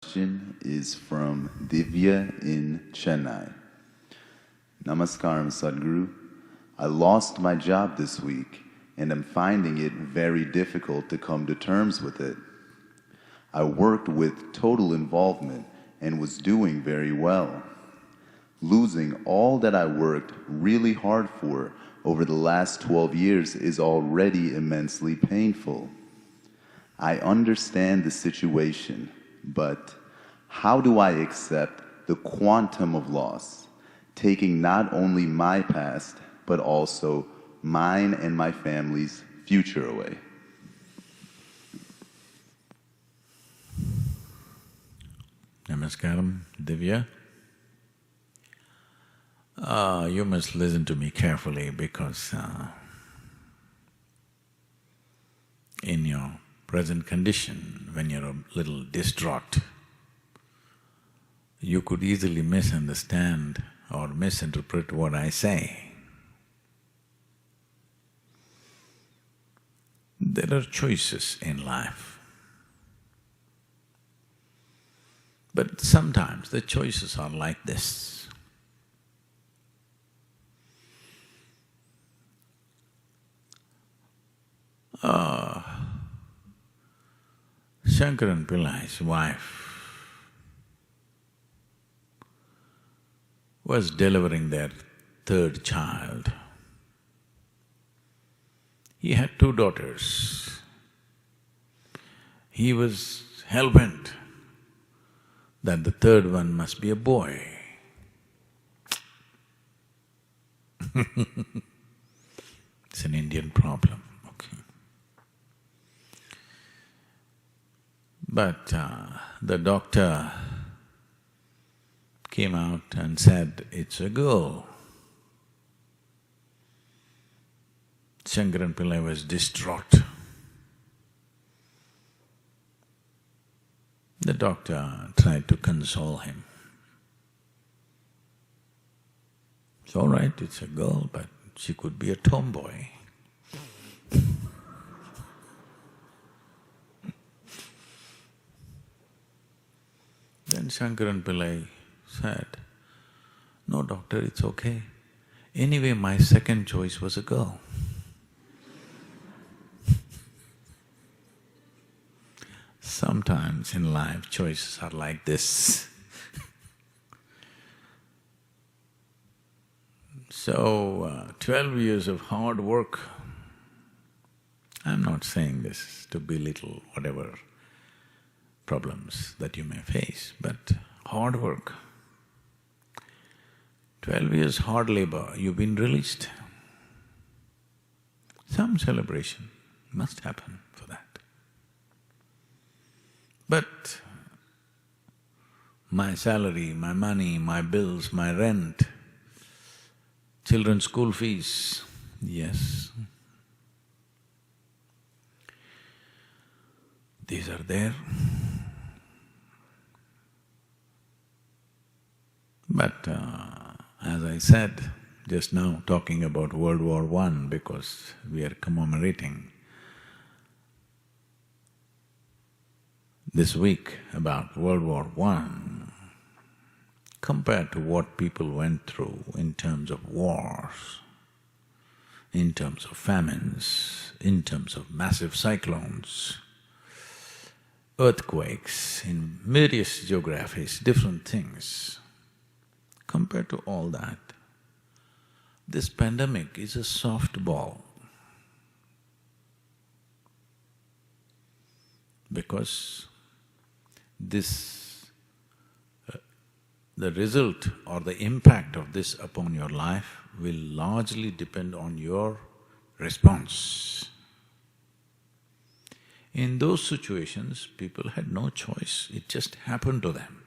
Question is from Divya in Chennai. Namaskaram, Sadhguru. I lost my job this week and am finding it very difficult to come to terms with it. I worked with total involvement and was doing very well. Losing all that I worked really hard for over the last 12 years is already immensely painful. I understand the situation, but how do I accept the quantum of loss, taking not only my past, but also mine and my family's future away? Namaskaram, Divya. You must listen to me carefully because in your present condition, when you're a little distraught, you could easily misunderstand or misinterpret what I say. There are choices in life, but sometimes the choices are like this. Shankaran Pillai's wife was delivering their third child. He had two daughters. He was hell-bent that the third one must be a boy. It's an Indian problem, okay. But the doctor came out and said, it's a girl. Shankaran Pillai was distraught. The doctor tried to console him. It's all right, it's a girl, but she could be a tomboy. Then Shankaran Pillai said, no doctor, it's okay. Anyway, my second choice was a girl. Sometimes in life, choices are like this. So, 12 years of hard work, I'm not saying this to belittle whatever problems that you may face, but hard work. 12 years hard labor, you've been released. Some celebration must happen for that. But my salary, my money, my bills, my rent, children's school fees, yes, these are there. But as I said just now, talking about World War I because we are commemorating this week about World War I, compared to what people went through in terms of wars, in terms of famines, in terms of massive cyclones, earthquakes, in various geographies, different things. Compared to all that, this pandemic is a softball. Because the result or the impact of this upon your life will largely depend on your response. In those situations, people had no choice, it just happened to them.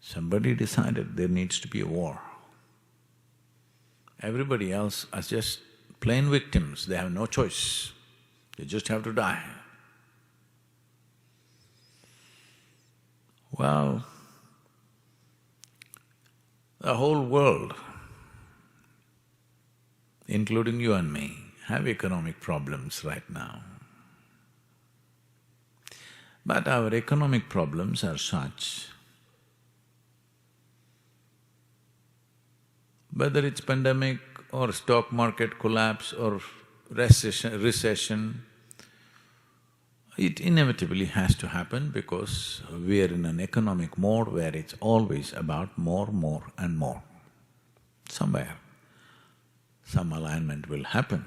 Somebody decided there needs to be a war. Everybody else are just plain victims, they have no choice, they just have to die. Well, the whole world, including you and me, have economic problems right now. But our economic problems are such, whether it's pandemic or stock market collapse or recession, it inevitably has to happen because we are in an economic mode where it's always about more, more and more. Somewhere, some alignment will happen.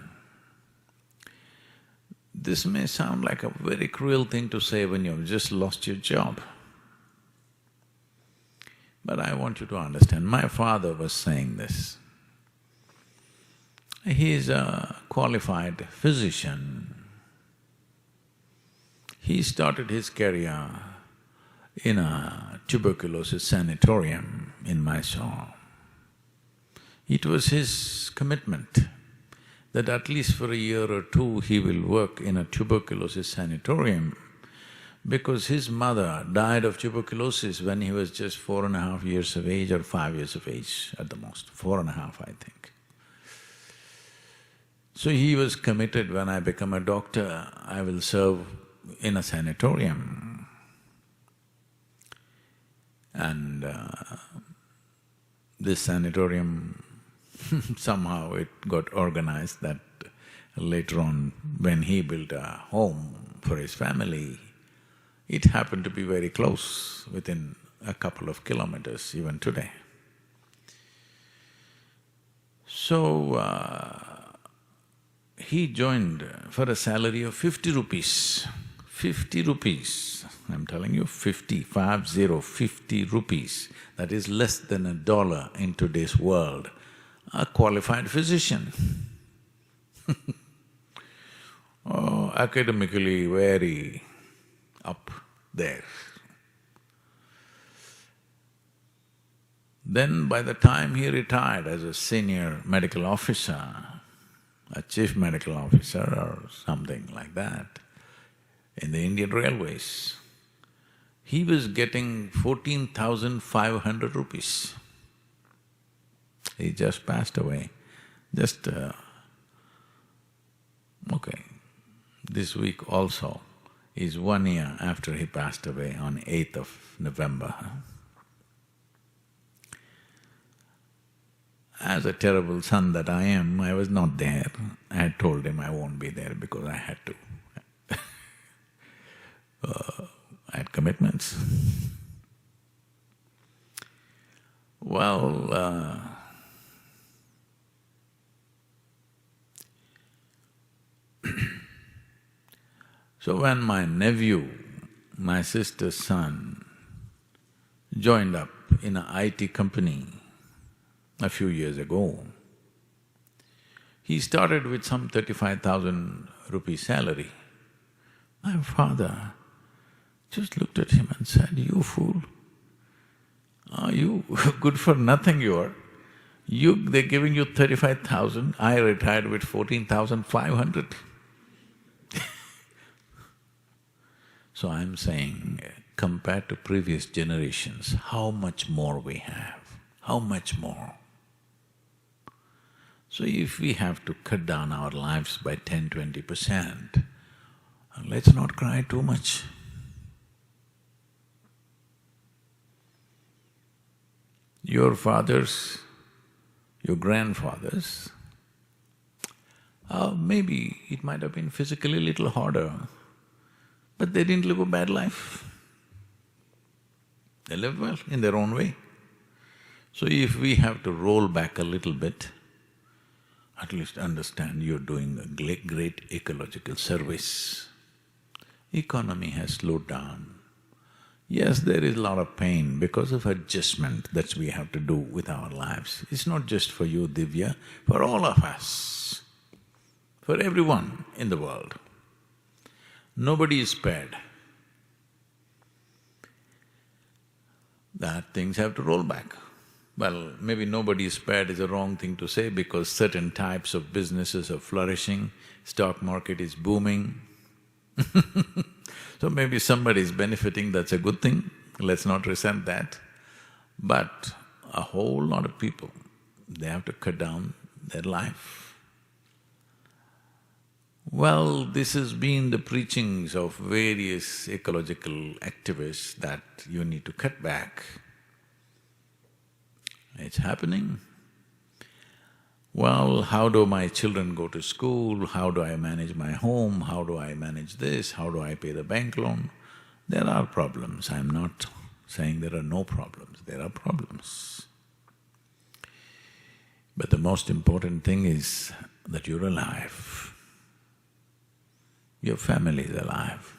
This may sound like a very cruel thing to say when you've just lost your job. But I want you to understand, my father was saying this. He's a qualified physician. He started his career in a tuberculosis sanatorium in Mysore. It was his commitment that at least for a year or two he will work in a tuberculosis sanatorium because his mother died of tuberculosis when he was just 4.5 years of age or 5 years of age at the most, 4.5 I think. So he was committed, when I become a doctor, I will serve in a sanatorium. And this sanatorium, somehow it got organized that later on when he built a home for his family, it happened to be very close, within a couple of kilometers even today. So, he joined for a salary of 50 rupees. 50 rupees, I'm telling you, 50 rupees. That is less than $1 in today's world. A qualified physician. Oh, academically very up there. Then by the time he retired as a senior medical officer, a chief medical officer or something like that, in the Indian Railways, he was getting 14,500 rupees. He just passed away, okay, this week also is 1 year after he passed away on 8th of November. As a terrible son that I am, I was not there. I had told him I won't be there because I had to. I had commitments. Well, so when my nephew, my sister's son, joined up in an IT company a few years ago, he started with some 35,000 rupee salary. My father just looked at him and said, "You fool, are you good for nothing you are? They're giving you 35,000, I retired with 14,500. So I'm saying, compared to previous generations, how much more we have, how much more? So if we have to cut down our lives by 10–20%, let's not cry too much. Your fathers, your grandfathers, maybe it might have been physically a little harder, but they didn't live a bad life. They lived well in their own way. So if we have to roll back a little bit, at least understand you're doing a great ecological service. Economy has slowed down. Yes, there is a lot of pain because of adjustment that we have to do with our lives. It's not just for you, Divya, for all of us, for everyone in the world. Nobody is spared. That things have to roll back. Well, maybe nobody is spared is a wrong thing to say because certain types of businesses are flourishing, stock market is booming. So maybe somebody is benefiting, that's a good thing, let's not resent that. But a whole lot of people, they have to cut down their life. Well, this has been the preachings of various ecological activists that you need to cut back. It's happening. Well, how do my children go to school? How do I manage my home? How do I manage this? How do I pay the bank loan? There are problems. I'm not saying there are no problems, there are problems. But the most important thing is that you're alive. Your family is alive.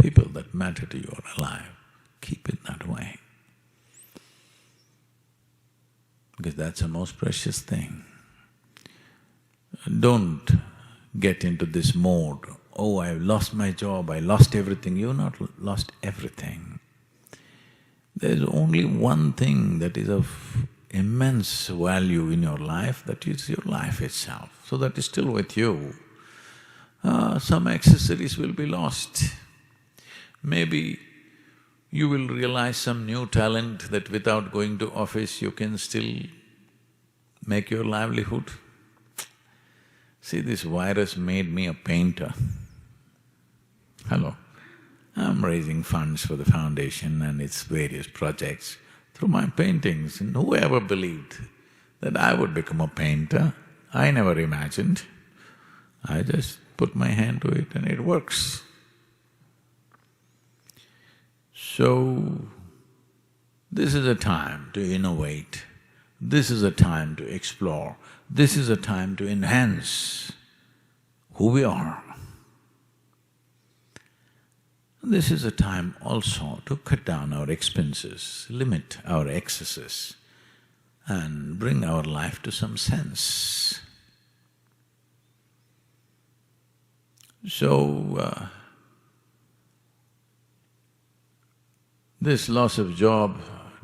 People that matter to you are alive. Keep it that way. Because that's the most precious thing. Don't get into this mode, oh, I've lost my job, I lost everything. You've not lost everything. There's only one thing that is of immense value in your life, that is your life itself. So that is still with you. Some accessories will be lost. Maybe you will realize some new talent that without going to office you can still make your livelihood. See, this virus made me a painter. Hello. I'm raising funds for the foundation and its various projects through my paintings, and who ever believed that I would become a painter? I never imagined. I just put my hand to it and it works. So, this is a time to innovate, this is a time to explore, this is a time to enhance who we are. This is a time also to cut down our expenses, limit our excesses, and bring our life to some sense. So, this loss of job,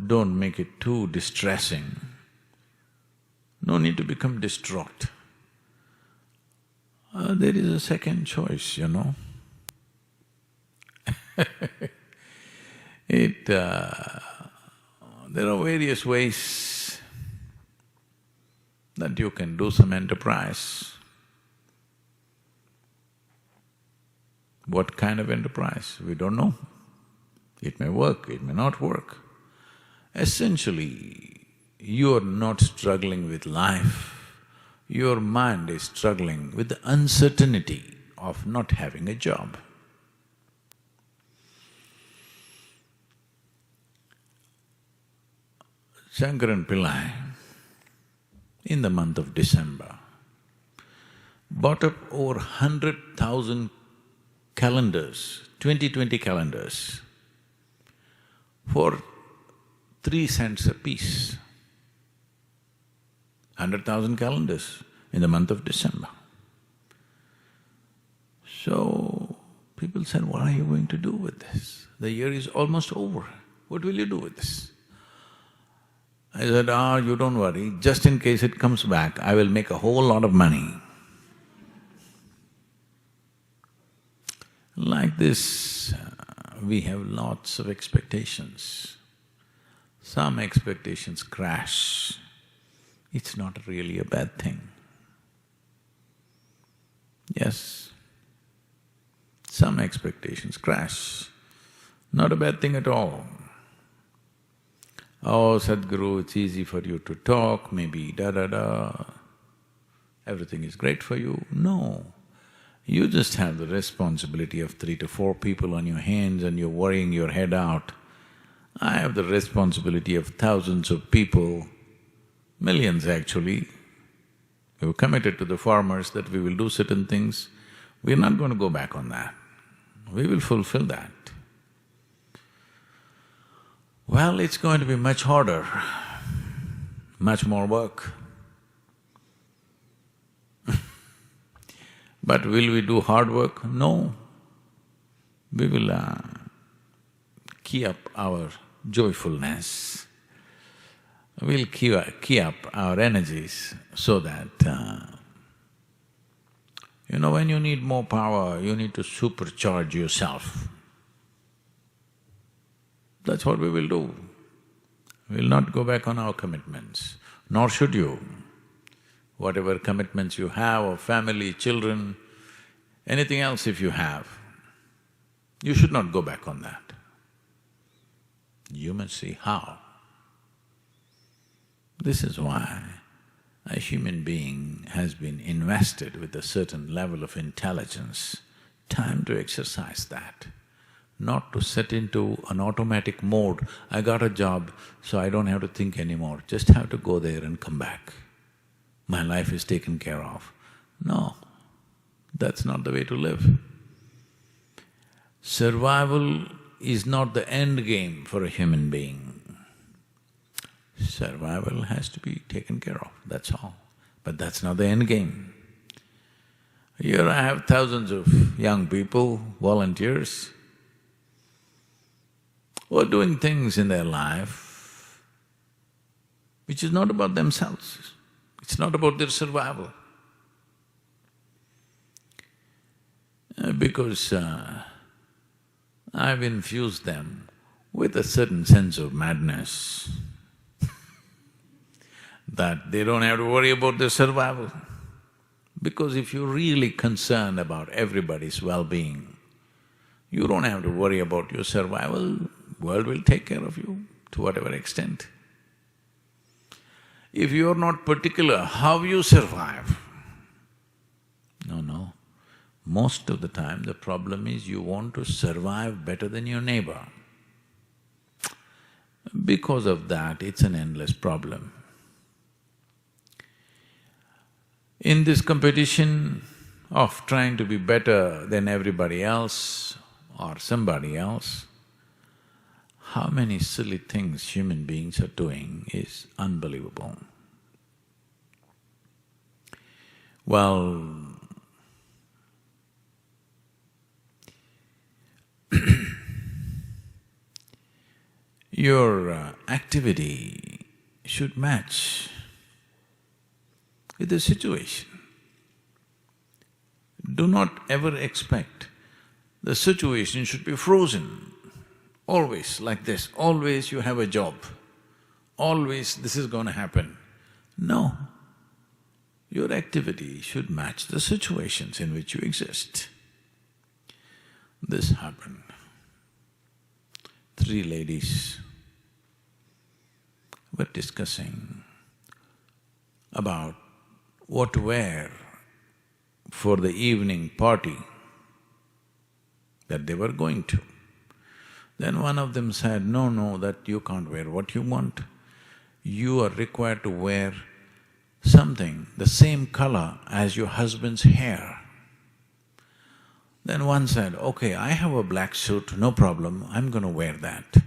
don't make it too distressing. No need to become distraught. There is a second choice, you know. There are various ways that you can do some enterprise. What kind of enterprise? We don't know. It may work, it may not work. Essentially, you are not struggling with life, your mind is struggling with the uncertainty of not having a job. Shankaran Pillai, in the month of December, bought up over 100,000 calendars, 2020 calendars, for 3 cents a piece. 100,000 calendars in the month of December. So, people said, what are you going to do with this? The year is almost over, what will you do with this? I said, you don't worry, just in case it comes back, I will make a whole lot of money. Like this, we have lots of expectations. Some expectations crash. It's not really a bad thing. Yes, some expectations crash, not a bad thing at all. Oh, Sadhguru, it's easy for you to talk, maybe da-da-da, everything is great for you. No, you just have the responsibility of 3 to 4 people on your hands and you're worrying your head out. I have the responsibility of thousands of people, millions actually. We were committed to the farmers that we will do certain things. We're not going to go back on that. We will fulfill that. Well, it's going to be much harder, much more work. But will we do hard work? No. We will key up our joyfulness, we'll key up our energies so that, when you need more power, you need to supercharge yourself. That's what we will do. We'll not go back on our commitments, nor should you. whatever commitments you have of family, children, anything else if you have, you should not go back on that. You must see how. This is why a human being has been invested with a certain level of intelligence. Time to exercise that, not to set into an automatic mode. I got a job, so I don't have to think anymore, just have to go there and come back. My life is taken care of. No, that's not the way to live. Survival is not the end game for a human being. Survival has to be taken care of, that's all. But that's not the end game. Here I have thousands of young people, volunteers, who are doing things in their life which is not about themselves, it's not about their survival. Because I've infused them with a certain sense of madness that they don't have to worry about their survival. Because if you're really concerned about everybody's well-being, you don't have to worry about your survival, world will take care of you to whatever extent. If you're not particular how you survive, no. Most of the time the problem is you want to survive better than your neighbor. Because of that, it's an endless problem. In this competition of trying to be better than everybody else or somebody else, how many silly things human beings are doing is unbelievable. Well, your activity should match with the situation. Do not ever expect the situation should be frozen, always like this, always you have a job, always this is going to happen. No, your activity should match the situations in which you exist. This happened. 3 ladies were discussing about what to wear for the evening party that they were going to. Then one of them said, no, that you can't wear what you want. You are required to wear something the same color as your husband's hair. Then one said, okay, I have a black suit, no problem, I'm going to wear that.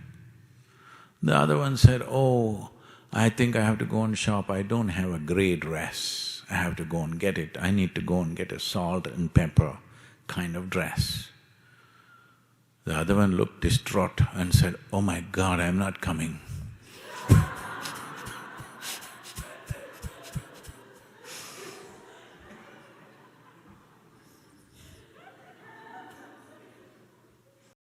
The other one said, oh, I think I have to go and shop, I don't have a grey dress, I have to go and get it, I need to go and get a salt and pepper kind of dress. The other one looked distraught and said, oh my God, I'm not coming.